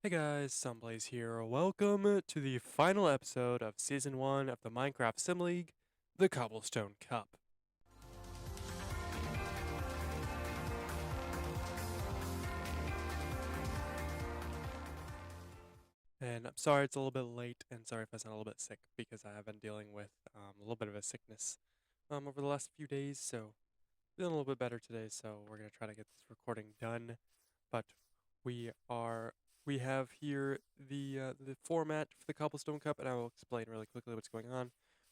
Hey guys, Sunblaze here. Welcome to the final episode of Season 1 of the Minecraft Sim League, the Cobblestone Cup. And I'm sorry it's a little bit late, and sorry if I sound a little bit sick, because I have been dealing with a little bit of a sickness over the last few days, so feeling a little bit better today, so we're going to try to get this recording done. But we are we have here the format for the Cobblestone Cup, and I will explain really quickly what's going on.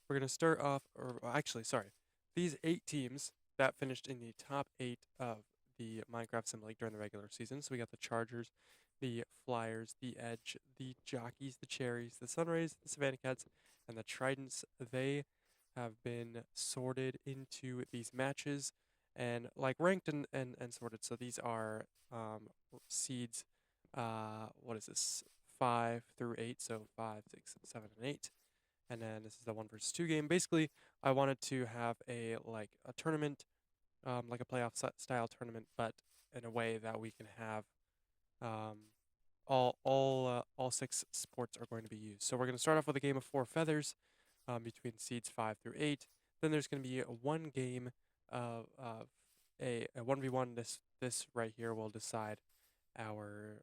We're going to start off, or actually, sorry, these 8 teams that finished in the top 8 of the Minecraft Sim League during the regular season. So we got the Chargers, the Flyers, the Edge, the Jockeys, the Cherries, the Sunrays, the Savannah Cats, and the Tridents. They have been sorted into these matches and like ranked and sorted. So these are seeds, what is this? 5 through 8, so 5, 6, 7, and 8. And then this is the 1 versus 2 game. Basically, I wanted to have a tournament, like a playoff style tournament, but in a way that we can have um, all 6 sports are going to be used. So we're going to start off with a game of 4 feathers between seeds 5 through 8. Then there's going to be one game of a 1v1. This right here will decide our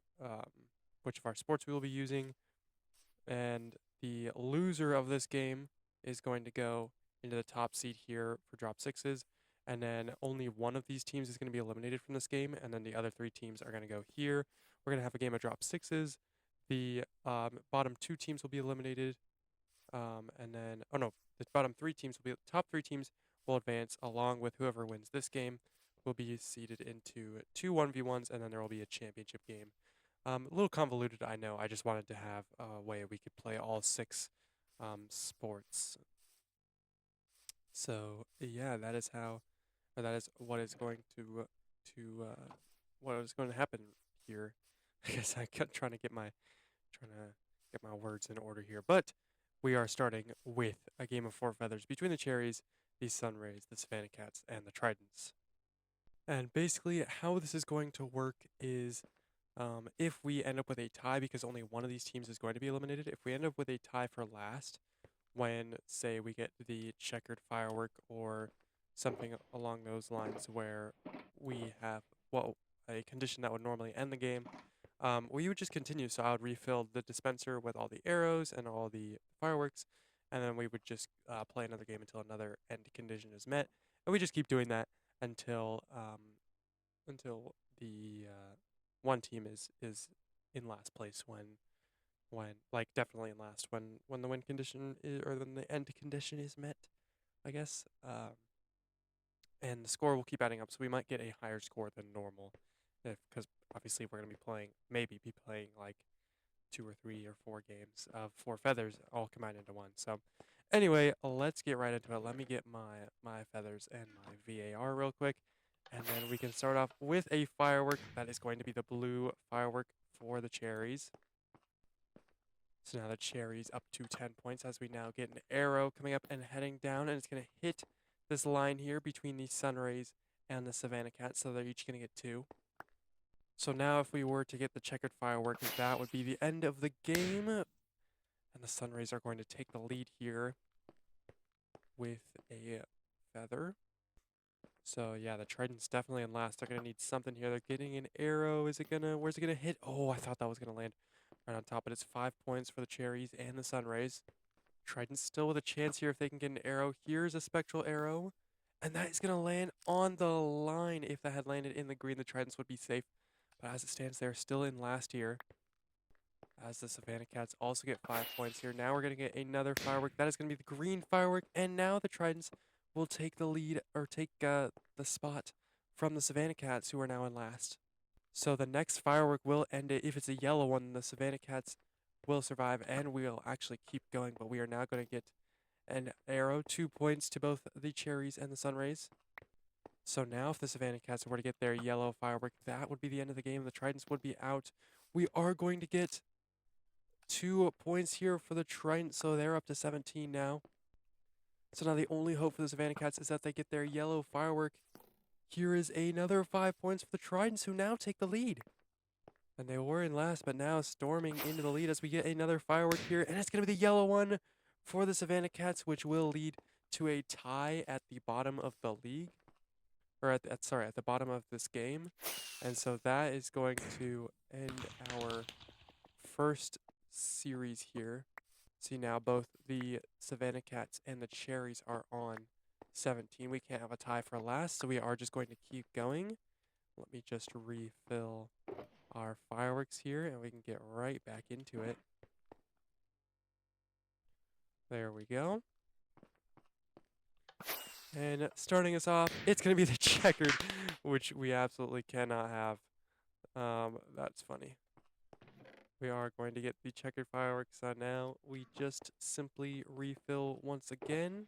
which of our sports we will be using, and the loser of this game is going to go into the top seed here for drop 6s, and then only one of these teams is going to be eliminated from this game, and then the other 3 teams are going to go here. We're going to have a game of drop 6s. The bottom 2 teams will be eliminated, and then, oh no, the bottom 3 teams will be, top 3 teams will advance along with whoever wins this game will be seeded into 2 1v1s, and then there will be a championship game. A little convoluted, I know. I just wanted to have a way we could play all 6 sports. So yeah, that is how, or that is what is going to what is going to happen here. I guess I kept trying to get my words in order here, but we are starting with a game of 4 feathers between the Cherries, the Sunrays, the Savannah Cats, and the Tridents. And basically, how this is going to work is if we end up with a tie, because only one of these teams is going to be eliminated, if we end up with a tie for last, when, say, we get the checkered firework or something along those lines where we have, well, a condition that would normally end the game, we would just continue. So I would refill the dispenser with all the arrows and all the fireworks, and then we would just play another game until another end condition is met. And we just keep doing that until the one team is in last place when like definitely in last when the win condition or when the end condition is met, I guess. And the score will keep adding up, so we might get a higher score than normal, if because obviously we're gonna be playing like 2 or 3 or 4 games of 4 feathers all combined into one. So anyway, let's get right into it. Let me get my feathers and my VAR real quick, and then we can start off with a firework. That is going to be the blue firework for the cherries. So now the cherries up to 10 points as we now get an arrow coming up and heading down, and it's going to hit this line here between the Sunrays and the Savannah Cats, so they're each going to get 2. So now if we were to get the checkered firework, that would be the end of the game. And the Sunrays are going to take the lead here with a feather. So yeah, the Trident's definitely in last. They're going to need something here. They're getting an arrow. Is it going to, where's it going to hit? Oh, I thought that was going to land right on top, but it's 5 points for the Cherries and the Sunrays. Trident's still with a chance here if they can get an arrow. Here's a spectral arrow, and that is going to land on the line. If that had landed in the green, the Tridents would be safe. But as it stands, they're still in last here, as the Savannah Cats also get 5 points here. Now we're going to get another firework. That is going to be the green firework, and now the Tridents will take the lead, or take the spot from the Savannah Cats, who are now in last. So the next firework will end it. If it's a yellow one, the Savannah Cats will survive and we'll actually keep going, but we are now going to get an arrow, 2 points to both the Cherries and the Sunrays. So now if the Savannah Cats were to get their yellow firework, that would be the end of the game. The Tridents would be out. We are going to get 2 points here for the Tridents, so they're up to 17 now. So now the only hope for the Savannah Cats is that they get their yellow firework. Here is another 5 points for the Tridents, who now take the lead. And they were in last, but now storming into the lead as we get another firework here. And it's going to be the yellow one for the Savannah Cats, which will lead to a tie at the bottom of the league. Or at the bottom of this game. And so that is going to end our first series here. See, now both the Savannah Cats and the Cherries are on 17. We can't have a tie for last, so we are just going to keep going. Let me just refill our fireworks here, and we can get right back into it. There we go. And starting us off, it's going to be the checkered, which we absolutely cannot have. That's funny. We are going to get the checkered fireworks on now. We just simply refill once again.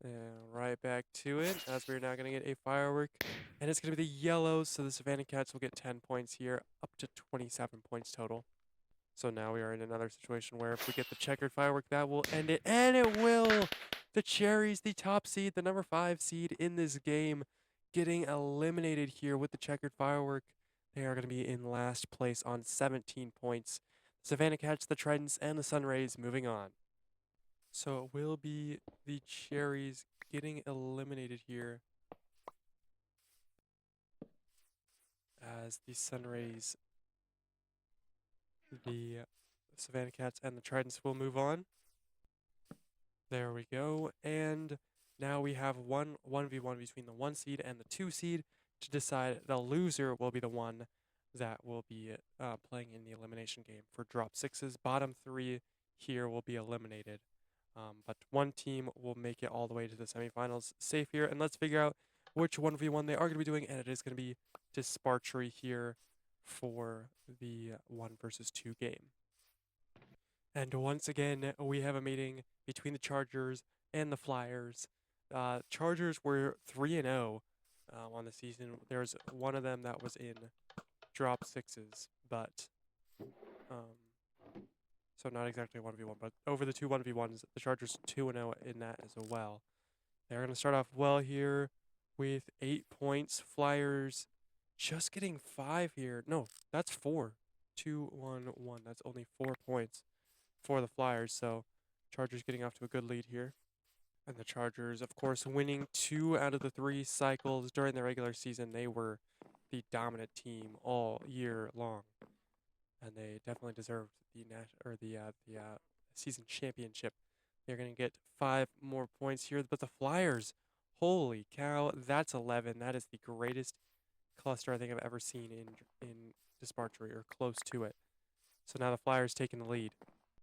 And right back to it, as we're now going to get a firework. And it's going to be the yellows, so the Savannah Cats will get 10 points here, up to 27 points total. So now we are in another situation where if we get the checkered firework, that will end it. And it will! The Cherries, the top seed, the number 5 seed in this game, getting eliminated here with the checkered firework. They are going to be in last place on 17 points. Savannah Cats, the Tridents, and the Sunrays moving on. So it will be the Cherries getting eliminated here as the Sunrays, the Savannah Cats, and the Tridents will move on. There we go. And now we have 1v1 between the 1 seed and the 2 seed to decide the loser will be the one that will be playing in the elimination game for drop 6s. Bottom 3 here will be eliminated. But one team will make it all the way to the semifinals safe here. And let's figure out which 1v1 they are going to be doing. And it is going to be Disparchery here for the 1 versus 2 game. And once again, we have a meeting between the Chargers and the Flyers. Chargers were 3-0 on the season. There's one of them that was in drop 6s, but so not exactly 1v1, but over the 2 1v1s, the Chargers 2-0 in that as well. They're going to start off well here with 8 points. Flyers just getting 5 here. No, that's 4. 2, 1, 1. That's only 4 points for the Flyers, so Chargers getting off to a good lead here. And the Chargers, of course, winning 2 out of the 3 cycles during the regular season. They were the dominant team all year long, and they definitely deserved the season championship. They're going to get 5 more points here, but the Flyers, holy cow, that's 11. That is the greatest cluster I think I've ever seen in Disparchery, or close to it. So now the Flyers taking the lead.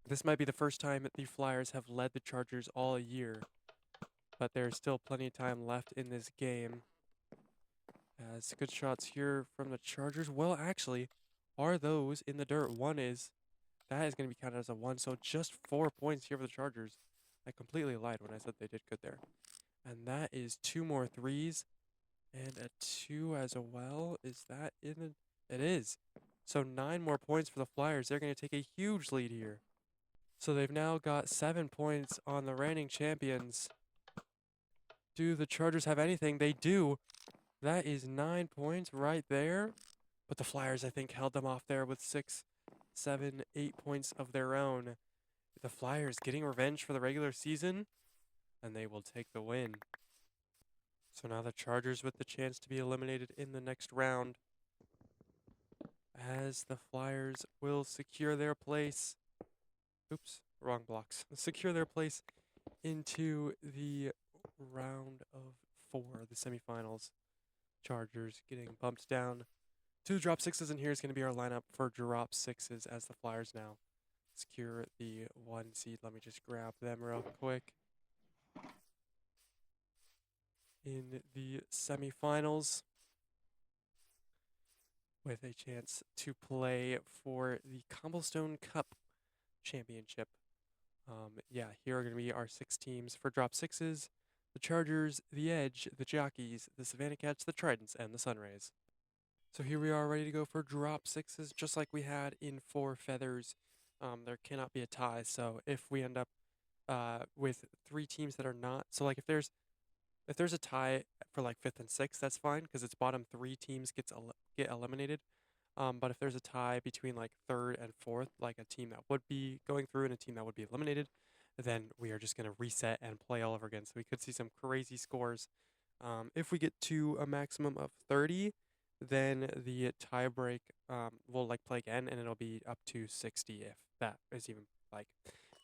This might be the first time that the Flyers have led the Chargers all year, but there's still plenty of time left in this game. As good shots here from the Chargers. Well, actually, are those in the dirt? That is going to be counted as a 1, so just 4 points here for the Chargers. I completely lied when I said they did good there. And that is 2 more 3s and a 2 as well. Is that in the... It is. So 9 more points for the Flyers. They're going to take a huge lead here. So they've now got 7 points on the reigning champions. Do the Chargers have anything? They do. That is 9 points right there. But the Flyers, I think, held them off there with 6, 7, 8 points of their own. The Flyers getting revenge for the regular season, and they will take the win. So now the Chargers with the chance to be eliminated in the next round, as the Flyers will secure their place. Oops, wrong blocks. Secure their place into the round of 4, the semifinals. Chargers getting bumped down to the drop 6s, and here's going to be our lineup for drop 6s as the Flyers now secure the 1 seed. Let me just grab them real quick. In the semifinals, with a chance to play for the Cobblestone Cup Championship. Here are going to be our 6 teams for drop 6s. The Chargers, the Edge, the Jockeys, the Savannah Cats, the Tridents, and the Sunrays. So here we are ready to go for drop 6s, just like we had in 4 feathers. There cannot be a tie, so if we end up with 3 teams that are not, so like if there's If there's a tie for like fifth and sixth, that's fine because it's bottom three teams get eliminated. But if there's a tie between like third and fourth, like a team that would be going through and a team that would be eliminated, then we are just going to reset and play all over again. So we could see some crazy scores. If we get to a maximum of 30, then the tie break will like play again, and it'll be up to 60 if that is even like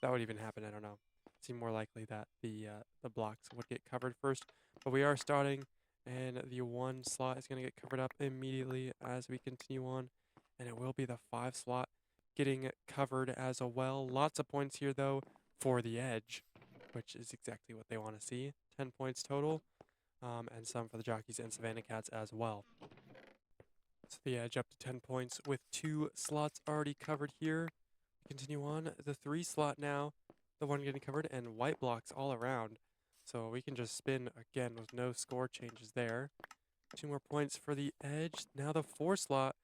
that would even happen. I don't know. Seem more likely that the blocks would get covered first, but we are starting, and the one slot is going to get covered up immediately as we continue on, and it will be the 5 slot getting covered as well. Lots of points here though for the edge, which is exactly what they want to see. 10 points total, and some for the jockeys and Savannah Cats as well. So the edge up to 10 points with 2 slots already covered here. Continue on the 3 slot now, the one getting covered, and white blocks all around. So we can just spin again with no score changes there. 2 more points for the edge. Now the 4 slot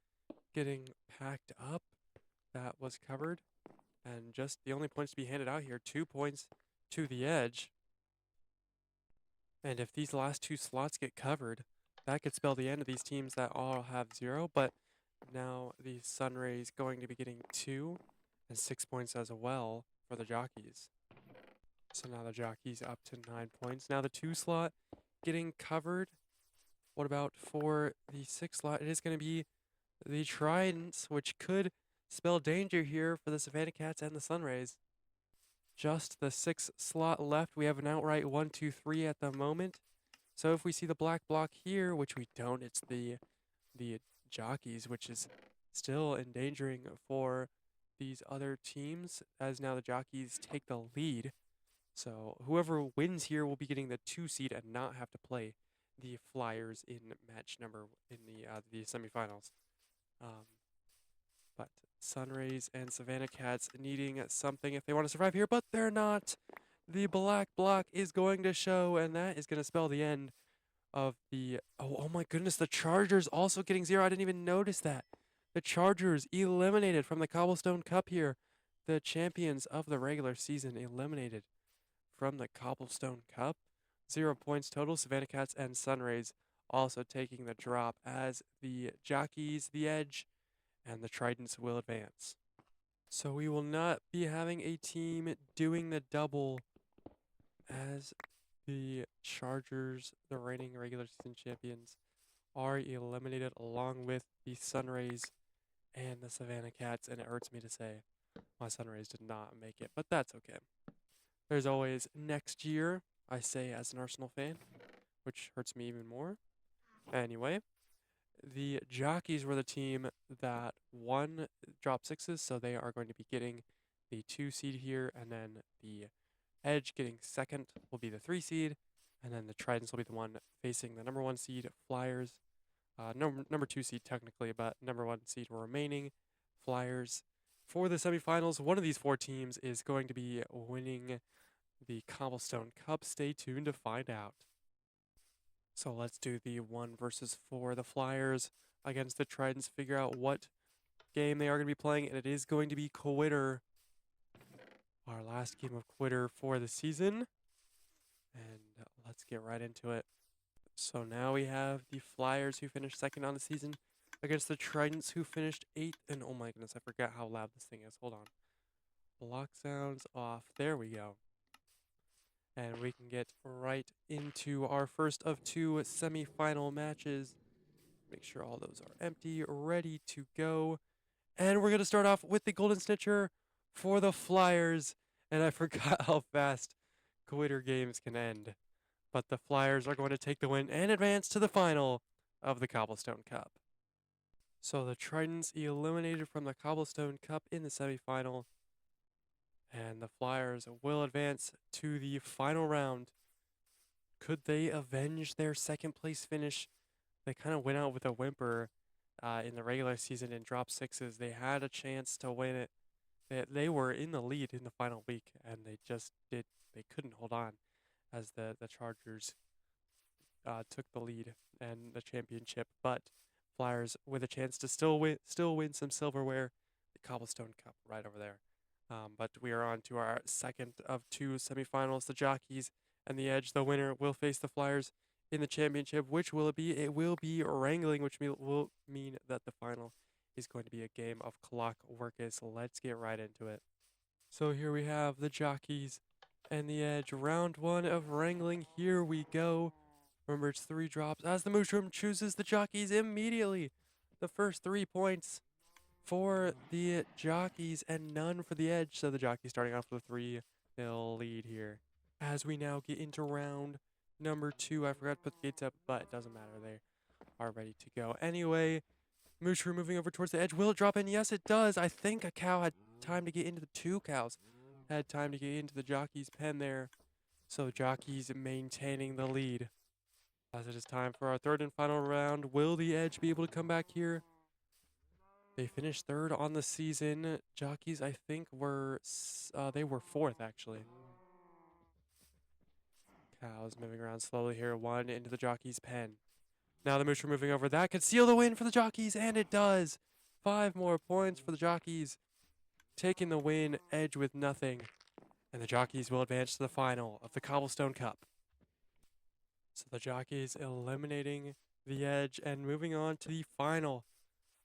getting packed up. That was covered. And just the only points to be handed out here, 2 points to the edge. And if these last 2 slots get covered, that could spell the end of these teams that all have 0. But now the Sunrays going to be getting 2 and 6 points as well for the jockeys. So now the jockeys up to 9 points. Now the 2 slot getting covered. What about for the 6 slot? It is going to be the Tridents, which could spell danger here for the Savannah Cats and the Sunrays. Just the 6 slot left. We have an outright 1, 2, 3 at the moment. So if we see the black block here, which we don't, it's the jockeys, which is still endangering for these other teams, as now the jockeys take the lead. So whoever wins here will be getting the 2 seed and not have to play the Flyers in match number in the semifinals. But Sunrays and Savannah Cats needing something if they want to survive here, but they're not. The black block is going to show, and that is going to spell the end of the... Oh my goodness, the Chargers also getting 0. I didn't even notice that. The Chargers eliminated from the Cobblestone Cup here. The champions of the regular season eliminated from the Cobblestone Cup. 0 points total. Savannah Cats and Sunrays also taking the drop as the jockeys, the edge, and the Tridents will advance. So we will not be having a team doing the double as the Chargers, the reigning regular season champions, are eliminated along with the Sunrays and the Savannah Cats, and it hurts me to say my Sunrays did not make it, but that's okay. There's always next year, I say as an Arsenal fan, which hurts me even more. Anyway, the jockeys were the team that won drop 6s, so they are going to be getting the 2 seed here, and then the edge getting second will be the 3 seed, and then the Tridents will be the one facing the number 1 seed Flyers. Number 2 seed technically, but number 1 seed remaining Flyers. For the semifinals, one of these 4 teams is going to be winning the Cobblestone Cup. Stay tuned to find out. So let's do the 1 versus 4. The Flyers against the Tridents. Figure out what game they are going to be playing, and it is going to be Quitter. Our last game of Quitter for the season. And let's get right into it. So now we have the Flyers who finished second on the season against the Tridents who finished 8th. And oh my goodness, I forgot how loud this thing is. Hold on. Block sounds off. There we go. And we can get right into our first of 2 semifinal matches. Make sure all those are empty, ready to go. And we're going to start off with the Golden Snitcher for the Flyers. And I forgot how fast Quitter games can end. But the Flyers are going to take the win and advance to the final of the Cobblestone Cup. So the Tridents eliminated from the Cobblestone Cup in the semifinal. And the Flyers will advance to the final round. Could they avenge their second place finish? They kind of went out with a whimper in the regular season and dropped 6s. They had a chance to win it. They were in the lead in the final week, and they couldn't hold on as the Chargers took the lead and the championship. But Flyers with a chance to still win some silverware. The Cobblestone Cup right over there. But we are on to our second of 2 semifinals. The jockeys and the Edge, the winner, will face the Flyers in the championship. Which will it be? It will be wrangling, which will mean that the final is going to be a game of Clockworkus. Let's get right into it. So here we have the Jockeys and the Edge. Round 1 of wrangling. Here we go. Remember, it's 3 drops as the Mushroom chooses the Jockeys immediately. The first 3 points for the Jockeys and none for the Edge. So the Jockeys starting off with a 3-0 lead here. As we now get into round number 2. I forgot to put the gates up, but it doesn't matter. They are ready to go. Anyway, Mushroom moving over towards the Edge. Will it drop in? Yes, it does. I think a cow had time to get into the 2 cows. Had time to get into the Jockey's pen there. So Jockeys maintaining the lead. As it is time for our 3rd and final round. Will the Edge be able to come back here? They finished 3rd on the season. Jockeys, I think, they were 4th, actually. Cows moving around slowly here. 1 into the Jockey's pen. Now the Mushroom moving over. That could seal the win for the Jockeys, and it does. 5 more points for the Jockeys. Taking the win, Edge with nothing. And the Jockeys will advance to the final of the Cobblestone Cup. So the Jockeys eliminating the Edge and moving on to the final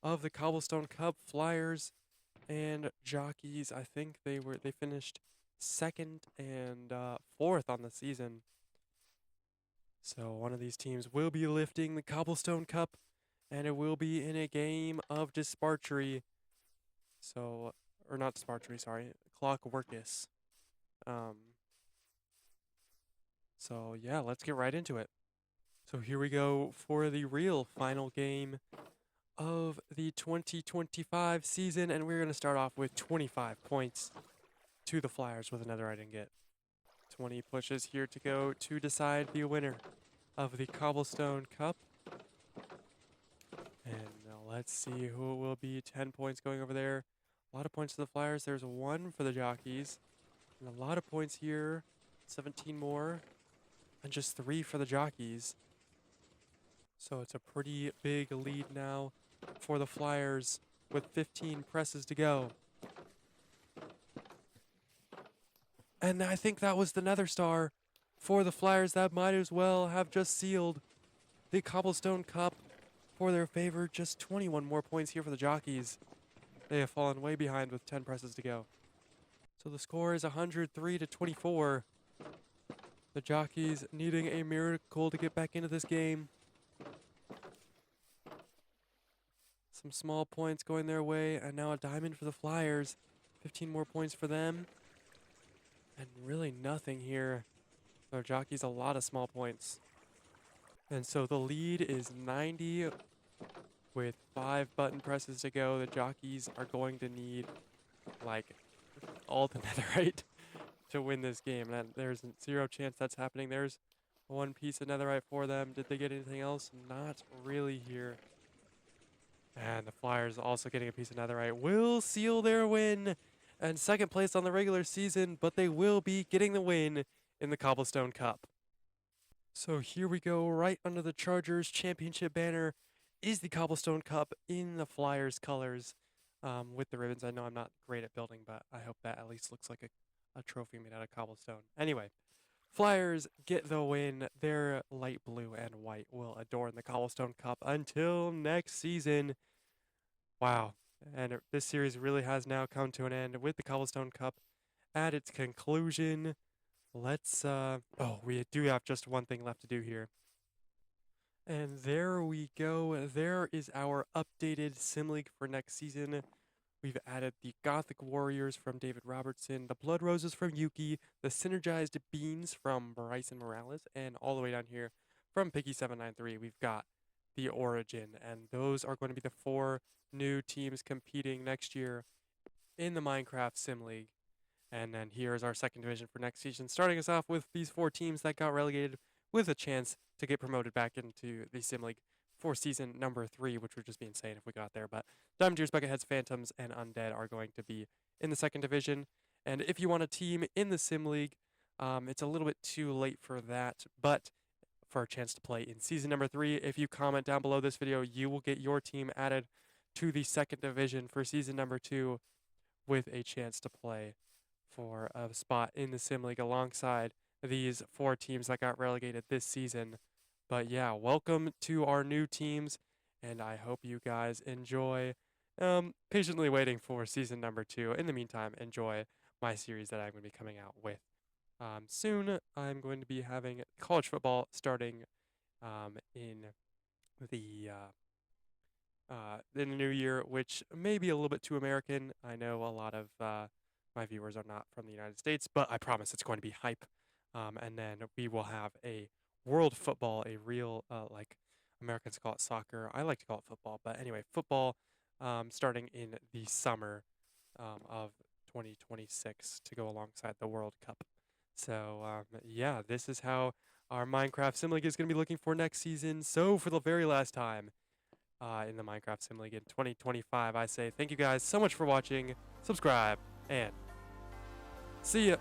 of the Cobblestone Cup. Flyers and Jockeys, I think they finished 2nd and 4th on the season. So one of these teams will be lifting the Cobblestone Cup, and it will be in a game of Disparchery. So, or not Disparchery, sorry, Clockworkus. So yeah, let's get right into it. So here we go for the real final game of the 2025 season, and we're going to start off with 25 points to the Flyers with another I didn't get. 20 pushes here to go to decide the winner of the Cobblestone Cup. And now let's see who it will be. 10 points going over there. A lot of points to the Flyers. There's 1 for the Jockeys. And a lot of points here. 17 more. And just 3 for the Jockeys. So it's a pretty big lead now for the Flyers with 15 presses to go. And I think that was the Nether Star for the Flyers. That might as well have just sealed the Cobblestone Cup for their favor. Just 21 more points here for the Jockeys. They have fallen way behind with 10 presses to go. So the score is 103-24. The Jockeys needing a miracle to get back into this game. Some small points going their way, and now a diamond for the Flyers. 15 more points for them. And really nothing here. So Jockeys, a lot of small points. And so the lead is 90 with 5 button presses to go. The Jockeys are going to need, like, all the netherite to win this game. And there's 0 chance that's happening. There's 1 piece of netherite for them. Did they get anything else? Not really here. And the Flyers also getting a piece of netherite will seal their win and 2nd place on the regular season, but they will be getting the win in the Cobblestone Cup. So here we go, right under the Chargers championship banner is the Cobblestone Cup in the Flyers colors with the ribbons. I know I'm not great at building, but I hope that at least looks like a trophy made out of cobblestone. Anyway, Flyers get the win. Their light blue and white will adorn the Cobblestone Cup until next season. Wow. And this series really has now come to an end with the Cobblestone Cup at its conclusion. Let's, we do have just 1 thing left to do here. And there we go. There is our updated Sim League for next season. We've added the Gothic Warriors from David Robertson, the Blood Roses from Yuki, the Synergized Beans from Bryson Morales, and all the way down here from Piggy793, we've got the Origin. And those are going to be the 4 new teams competing next year in the Minecraft Sim League. And then here's our 2nd division for next season, starting us off with these 4 teams that got relegated with a chance to get promoted back into the Sim League for season number 3, which would just be insane if we got there. But Diamond Deers, Bucketheads, Phantoms, and Undead are going to be in the 2nd division. And if you want a team in the Sim League, it's a little bit too late for that, but for a chance to play in season number 3, if you comment down below this video, you will get your team added to the 2nd division for season number 2 with a chance to play for a spot in the Sim League alongside these 4 teams that got relegated this season. But yeah, welcome to our new teams, and I hope you guys enjoy. Patiently waiting for season number 2. In the meantime, enjoy my series that I'm going to be coming out with. Soon, I'm going to be having college football starting in the in the new year, which may be a little bit too American. I know a lot of my viewers are not from the United States, but I promise it's going to be hype. And then we will have a world football, a real like Americans call it soccer. I like to call it football, but anyway, football starting in the summer of 2026 to go alongside the World Cup. So yeah, this is how our Minecraft Sim League is going to be looking for next season. So for the very last time in the Minecraft Sim League in 2025, I say thank you guys so much for watching. Subscribe and see ya.